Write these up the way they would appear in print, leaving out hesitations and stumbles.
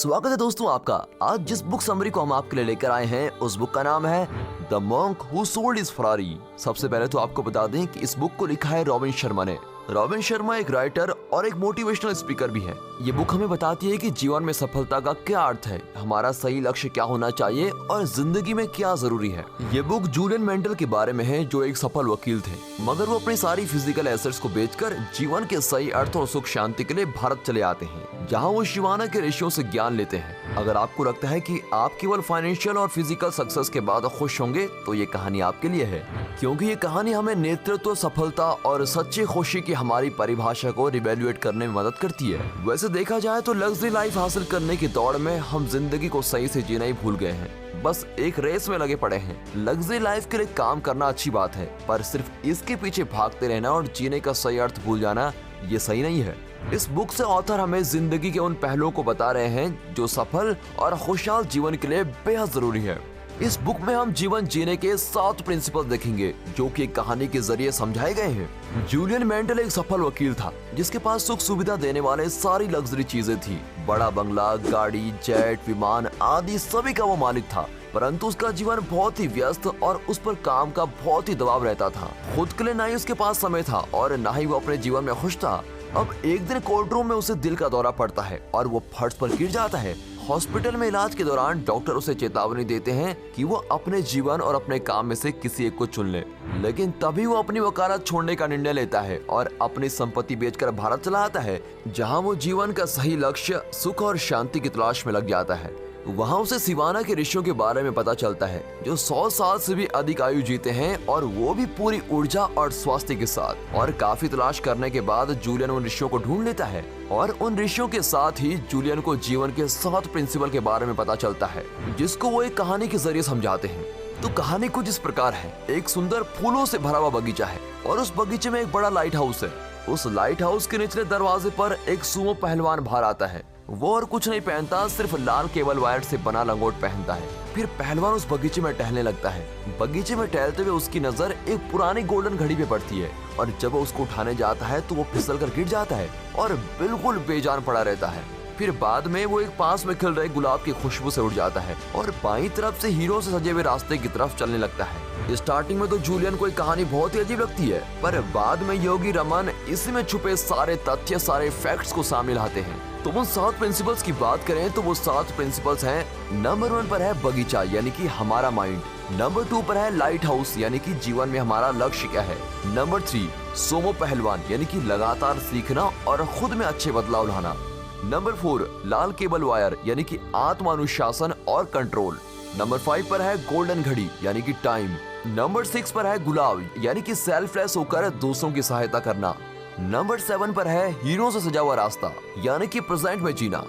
स्वागत है दोस्तों आपका। आज जिस बुक समरी को हम आपके लिए लेकर आए हैं उस बुक का नाम है the monk who sold his Ferrari. सबसे पहले तो आपको बता दें कि इस बुक को लिखा है रॉबिन शर्मा ने। रॉबिन शर्मा एक राइटर और एक मोटिवेशनल स्पीकर भी है। ये बुक हमें बताती है कि जीवन में सफलता का क्या अर्थ है, हमारा सही लक्ष्य क्या होना चाहिए और जिंदगी में क्या जरूरी है। ये बुक जूलियन मेंडल के बारे में है जो एक सफल वकील थे, मगर वो अपनी सारी फिजिकल एसेट्स को बेचकर जीवन के सही अर्थ और सुख शांति के लिए भारत चले आते हैं, जहाँ वो शिवाना के ऋषियों से ज्ञान लेते हैं। अगर आपको लगता है कि आप केवल फाइनेंशियल और फिजिकल सक्सेस के बाद खुश होंगे तो ये कहानी आपके लिए है, क्योंकि ये कहानी हमें नेतृत्व, सफलता और सच्ची खुशी की हमारी परिभाषा को रिवैल्यूएट करने में मदद करती है। वैसे देखा जाए तो लग्जरी लाइफ हासिल करने की दौड़ में हम जिंदगी को सही से जीना ही भूल गए हैं, बस एक रेस में लगे पड़े हैं। लग्जरी लाइफ के लिए काम करना अच्छी बात है, पर सिर्फ इसके पीछे भागते रहना और जीने का सही अर्थ भूल जाना ये सही नहीं है। इस बुक से ऑथर हमें जिंदगी के उन पहलुओं को बता रहे हैं जो सफल और खुशहाल जीवन के लिए बेहद जरूरी है। इस बुक में हम जीवन जीने के 7 प्रिंसिपल देखेंगे जो कि एक कहानी के जरिए समझाए गए हैं। जूलियन मेंडल एक सफल वकील था जिसके पास सुख सुविधा देने वाले सारी लग्जरी चीजें थी। बड़ा बंगला, गाड़ी, जेट, विमान आदि सभी का वो मालिक था, परंतु उसका जीवन बहुत ही व्यस्त और उस पर काम का बहुत ही दबाव रहता था। खुद के लिए ना ही उसके पास समय था और ना ही वो अपने जीवन में खुश था। अब एक दिन कोर्ट रूम में उसे दिल का दौरा पड़ता है और वो फर्श पर गिर जाता है। हॉस्पिटल में इलाज के दौरान डॉक्टर उसे चेतावनी देते हैं कि वो अपने जीवन और अपने काम में से किसी एक को चुन ले, लेकिन तभी वो अपनी वकालत छोड़ने का निर्णय लेता है और अपनी संपत्ति बेचकर भारत चला आता है, जहां वो जीवन का सही लक्ष्य, सुख और शांति की तलाश में लग जाता है। वहाँ उसे शिवाना के ऋषियों के बारे में पता चलता है जो 100 साल से भी अधिक आयु जीते हैं और वो भी पूरी ऊर्जा और स्वास्थ्य के साथ। और काफी तलाश करने के बाद जूलियन उन ऋषियों को ढूंढ लेता है और उन ऋषियों के साथ ही जूलियन को जीवन के 7 प्रिंसिपल के बारे में पता चलता है, जिसको वो एक कहानी के जरिए समझाते हैं। तो कहानी कुछ इस प्रकार है। एक सुंदर फूलों से भरा हुआ बगीचा है और उस बगीचे में एक बड़ा लाइट हाउस है। उस लाइट हाउस के निचले दरवाजे पर एक सुमो पहलवान बाहर आता है। वो और कुछ नहीं पहनता, सिर्फ लाल केबल वायर से बना लंगोट पहनता है। फिर पहलवान उस बगीचे में टहलने लगता है। बगीचे में टहलते हुए उसकी नजर एक पुरानी गोल्डन घड़ी पे पड़ती है और जब वो उसको उठाने जाता है तो वो फिसल कर गिर जाता है और बिल्कुल बेजान पड़ा रहता है। फिर बाद में वो एक पास में खिल रहे गुलाब की खुशबू से उड़ जाता है और बाईं तरफ से हीरो से सजे हुए रास्ते की तरफ चलने लगता है। स्टार्टिंग में तो जूलियन को एक कहानी बहुत ही अजीब लगती है, पर बाद में योगी रमन इसी में छुपे सारे तथ्य, सारे फैक्ट्स को सामने लाते हैं। तो उन 7 प्रिंसिपल्स की बात करें तो वो 7 प्रिंसिपल्स हैं। नंबर 1 पर है बगीचा, यानी कि हमारा माइंड। नंबर 2 पर है लाइट हाउस, यानी कि जीवन में हमारा लक्ष्य क्या है। नंबर 3 सोमो पहलवान, यानी कि लगातार सीखना और खुद में अच्छे बदलाव लाना। नंबर 4 लाल केबल वायर, यानी कि आत्मानुशासन और कंट्रोल। नंबर 5 पर है गोल्डन घड़ी, यानी कि टाइम। नंबर 6 पर है गुलाब, यानी कि सेल्फलेस होकर दूसरों की सहायता करना। नंबर 7 पर है हीरो से सजा हुआ रास्ता, यानी कि प्रेजेंट में जीना।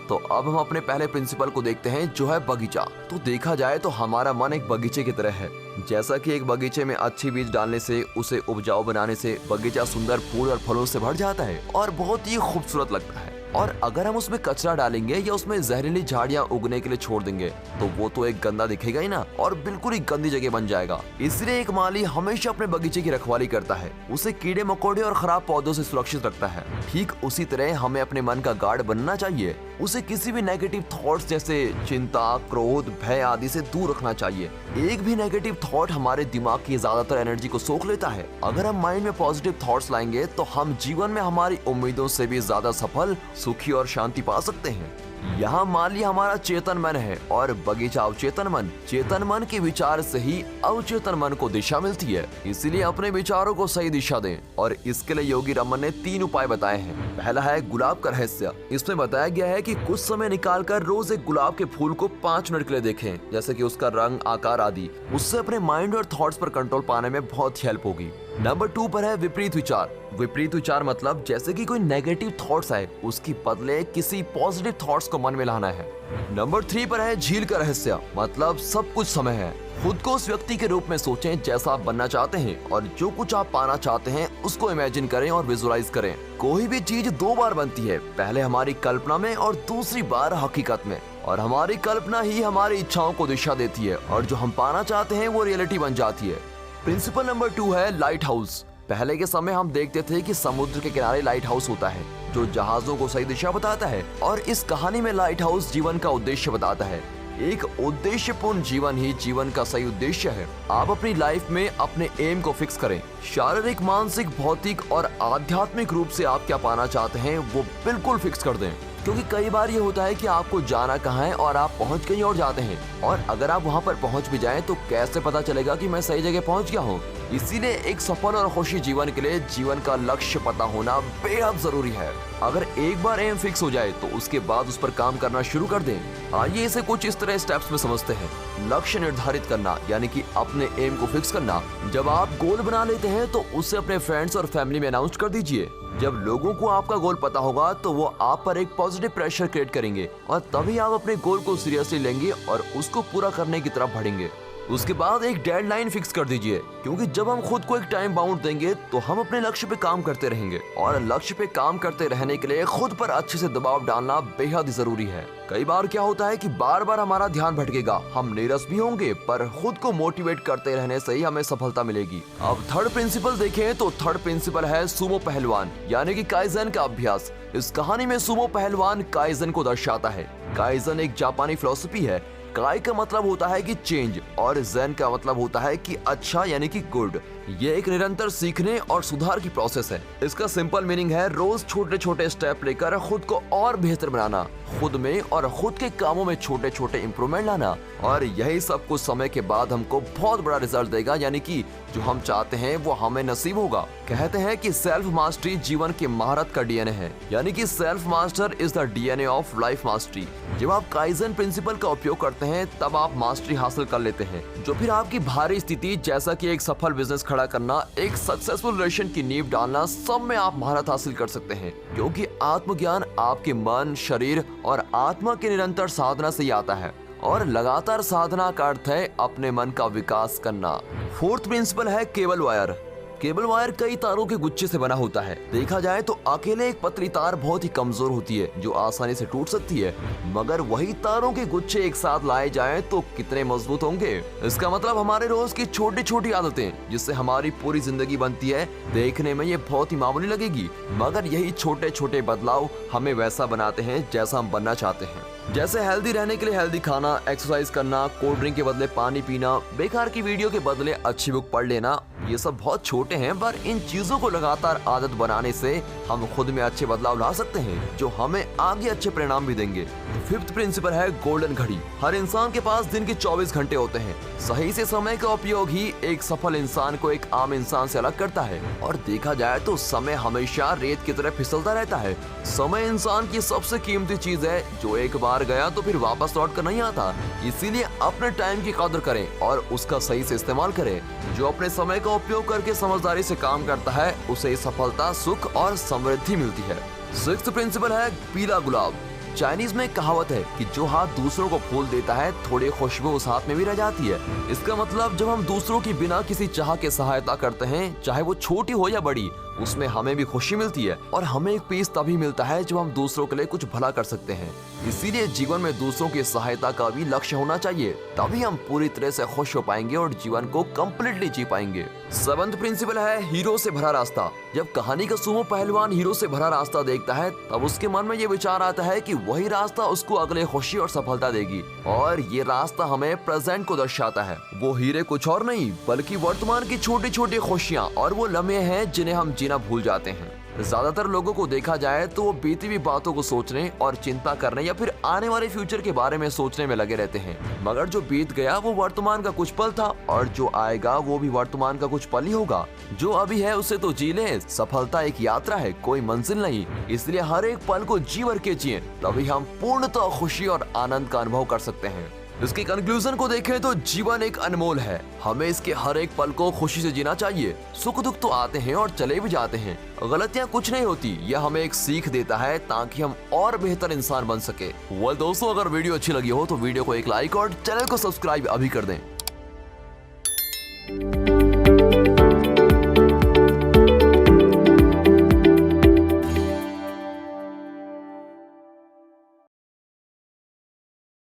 तो अब हम अपने पहले प्रिंसिपल को देखते हैं जो है बगीचा। तो देखा जाए तो हमारा मन एक बगीचे की तरह है। जैसा कि एक बगीचे में अच्छी बीज डालने से, उसे उपजाऊ बनाने से बगीचा सुंदर फूल और फलों से भर जाता है और बहुत ही खूबसूरत लगता है। और अगर हम उसमें कचरा डालेंगे या उसमें जहरीली झाड़ियां उगने के लिए छोड़ देंगे तो वो तो एक गंदा दिखेगा ही ना, और बिल्कुल ही गंदी जगह बन जाएगा। इसलिए एक माली हमेशा अपने बगीचे की रखवाली करता है, उसे कीड़े मकोड़े और खराब पौधों से सुरक्षित रखता है। ठीक उसी तरह हमें अपने मन का गार्ड बनना चाहिए। उसे किसी भी नेगेटिव थॉट्स जैसे चिंता, क्रोध, भय आदि से दूर रखना चाहिए। एक भी नेगेटिव थॉट हमारे दिमाग की ज्यादातर एनर्जी को सोख लेता है। अगर हम माइंड में पॉजिटिव थॉट्स लाएंगे तो हम जीवन में हमारी उम्मीदों से भी ज्यादा सफल, सुखी और शांति पा सकते हैं। यहाँ माली हमारा चेतन मन है और बगीचा अवचेतन मन। चेतन मन के विचार से ही अवचेतन मन को दिशा मिलती है, इसलिए अपने विचारों को सही दिशा दें। और इसके लिए योगी रमन ने 3 उपाय बताए हैं। पहला है गुलाब का रहस्य। इसमें बताया गया है कि कुछ समय निकालकर रोज एक गुलाब के फूल को 5 मिनट के लिए देखें, जैसे कि उसका रंग, आकार आदि। उससे अपने माइंड और थॉट्स पर कंट्रोल पाने में बहुत हेल्प होगी। नंबर 2 पर है विपरीत विचार। विपरीत विचार मतलब जैसे कि कोई नेगेटिव थॉट्स आए, उसकी बदले किसी पॉजिटिव थॉट्स को मन में लाना है। नंबर 3 पर है झील का रहस्य, मतलब सब कुछ समय है। खुद को उस व्यक्ति के रूप में सोचें जैसा आप बनना चाहते हैं और जो कुछ आप पाना चाहते हैं उसको इमेजिन करें और विजुअलाइज करें। कोई भी चीज 2 बार बनती है, पहले हमारी कल्पना में और दूसरी बार हकीकत में। और हमारी कल्पना ही हमारी इच्छाओं को दिशा देती है और जो हम पाना चाहते हैं वो रियलिटी बन जाती है। प्रिंसिपल नंबर 2 है लाइट हाउस। पहले के समय हम देखते थे कि समुद्र के किनारे लाइट हाउस होता है जो जहाजों को सही दिशा बताता है, और इस कहानी में लाइट हाउस जीवन का उद्देश्य बताता है। एक उद्देश्यपूर्ण जीवन ही जीवन का सही उद्देश्य है। आप अपनी लाइफ में अपने एम को फिक्स करें। शारीरिक, मानसिक, भौतिक और आध्यात्मिक रूप से आप क्या पाना चाहते हैं वो बिल्कुल फिक्स कर दें, क्योंकि कई बार ये होता है कि आपको जाना कहाँ है और आप पहुँच कहीं और जाते हैं, और अगर आप वहाँ पर पहुँच भी जाएं तो कैसे पता चलेगा कि मैं सही जगह पहुँच गया हूँ। इसीलिए एक सफल और खुशी जीवन के लिए जीवन का लक्ष्य पता होना बेहद जरूरी है। अगर एक बार एम फिक्स हो जाए तो उसके बाद उस पर काम करना शुरू कर दें। आइए इसे कुछ इस तरह स्टेप्स में समझते हैं। लक्ष्य निर्धारित करना यानी कि अपने एम को फिक्स करना। जब आप गोल बना लेते हैं तो उसे अपने फ्रेंड्स और फैमिली में अनाउंस कर दीजिए। जब लोगों को आपका गोल पता होगा तो वो आप पर एक पॉजिटिव प्रेशर क्रिएट करेंगे, और तभी आप अपने गोल को सीरियसली लेंगे और उसको पूरा करने की तरफ बढ़ेंगे। उसके बाद एक डेडलाइन फिक्स कर दीजिए, क्योंकि जब हम खुद को एक टाइम बाउंड देंगे तो हम अपने लक्ष्य पे काम करते रहेंगे, और लक्ष्य पे काम करते रहने के लिए खुद पर अच्छे से दबाव डालना बेहद ही जरूरी है। कई बार क्या होता है कि बार बार हमारा ध्यान भटकेगा, हम नीरस भी होंगे, पर खुद को मोटिवेट करते रहने से ही हमें सफलता मिलेगी। अब थर्ड प्रिंसिपल देखें तो थर्ड प्रिंसिपल है सुमो पहलवान यानी कि काइजन का अभ्यास। इस कहानी में सुमो पहलवान काइजन को दर्शाता है। काइजन एक जापानी फिलॉसफी है। काई का मतलब होता है कि चेंज, और ज़ेन का मतलब होता है कि अच्छा यानी कि गुड। ये एक निरंतर सीखने और सुधार की प्रोसेस है। इसका सिंपल मीनिंग है रोज छोटे छोटे स्टेप लेकर खुद को और बेहतर बनाना, खुद में और खुद के कामों में छोटे छोटे इंप्रूवमेंट लाना, और यही सब कुछ समय के बाद हमको बहुत बड़ा रिजल्ट देगा, यानी कि जो हम चाहते हैं वो हमें नसीब होगा। कहते हैं कि सेल्फ मास्टरी जीवन की महारत का डीएनए है, यानी कि self master is the DNA of life mastery. जब आप काइजन प्रिंसिपल का उपयोग करते हैं तब आप मास्टरी हासिल कर लेते हैं, जो फिर आपकी भारी स्थिति जैसा कि एक सफल बिजनेस खड़ा करना, एक सक्सेसफुल रिलेशन की नींव डालना, सब में आप महारत हासिल कर सकते हैं, क्योंकि आत्मज्ञान आपके मन, शरीर और आत्मा के निरंतर साधना से ही आता है, और लगातार साधना का अर्थ है अपने मन का विकास करना। फोर्थ प्रिंसिपल है केबल वायर। केबल वायर कई तारों के गुच्छे से बना होता है। देखा जाए तो अकेले एक पतली तार बहुत ही कमजोर होती है जो आसानी से टूट सकती है, मगर वही तारों के गुच्छे एक साथ लाए जाएं तो कितने मजबूत होंगे। इसका मतलब हमारे रोज की छोटी छोटी आदतें जिससे हमारी पूरी जिंदगी बनती है, देखने में ये बहुत ही मामूली लगेगी, मगर यही छोटे छोटे बदलाव हमें वैसा बनाते हैं जैसा हम बनना चाहते हैं। जैसे हेल्दी रहने के लिए हेल्दी खाना, एक्सरसाइज करना, कोल्ड ड्रिंक के बदले पानी पीना, बेकार की वीडियो के बदले अच्छी बुक पढ़ लेना, ये सब बहुत छोटे हैं, पर इन चीजों को लगातार आदत बनाने से हम खुद में अच्छे बदलाव ला सकते हैं जो हमें आगे अच्छे परिणाम भी देंगे। फिफ्थ प्रिंसिपल है गोल्डन घड़ी। हर इंसान के पास दिन के 24 घंटे होते हैं। सही से समय का उपयोग ही एक सफल इंसान को एक आम इंसान से अलग करता है, और देखा जाए तो समय हमेशा रेत की तरह फिसलता रहता है। समय इंसान की सबसे कीमती चीज है जो एक बार गया तो फिर वापस लौट कर नहीं आता। इसीलिए अपने टाइम की कदर करें और उसका सही से इस्तेमाल करें। जो अपने समय का उपयोग करके समझदारी से काम करता है उसे सफलता, सुख और समृद्धि मिलती है। सिक्स्थ प्रिंसिपल है पीला गुलाब। चाइनीज में कहावत है कि जो हाथ दूसरों को फूल देता है थोड़ी खुशबू उस हाथ में भी रह जाती है। इसका मतलब जब हम दूसरों की बिना किसी चाह के सहायता करते हैं, चाहे वो छोटी हो या बड़ी, उसमें हमें भी खुशी मिलती है, और हमें एक पीस तभी मिलता है जब हम दूसरों के लिए कुछ भला कर सकते हैं। इसीलिए जीवन में दूसरों की सहायता का भी लक्ष्य होना चाहिए, तभी हम पूरी तरह से खुश हो पाएंगे और जीवन को कम्प्लीटली जी पाएंगे। सेवंथ प्रिंसिपल है हीरो से भरा रास्ता। जब कहानी का सुमो पहलवान हीरो से भरा रास्ता देखता है तब उसके मन में ये विचार आता है कि वही रास्ता उसको अगले खुशी और सफलता देगी, और ये रास्ता हमें प्रेजेंट को दर्शाता है। वो हीरे कुछ और नहीं बल्कि वर्तमान की छोटी छोटी खुशियाँ और वो लम्हे हैं जिन्हें हम जीना भूल जाते हैं। ज्यादातर लोगों को देखा जाए तो वो बीती हुई बातों को सोचने और चिंता करने या फिर आने वाले फ्यूचर के बारे में सोचने में लगे रहते हैं, मगर जो बीत गया वो वर्तमान का कुछ पल था, और जो आएगा वो भी वर्तमान का कुछ पल ही होगा। जो अभी है उसे तो जी ले। सफलता एक यात्रा है, कोई मंजिल नहीं। इसलिए हर एक पल को जी भर के जिए, तभी हम पूर्णतः खुशी और आनंद का अनुभव कर सकते हैं। इसके कंक्लूजन को देखें तो जीवन एक अनमोल है, हमें इसके हर एक पल को खुशी से जीना चाहिए। सुख दुख तो आते हैं और चले भी जाते हैं, गलतियां कुछ नहीं होती, यह हमें एक सीख देता है ताकि हम और बेहतर इंसान बन सके। दोस्तों, अगर वीडियो अच्छी लगी हो तो वीडियो को एक लाइक और चैनल को सब्सक्राइब अभी कर दें।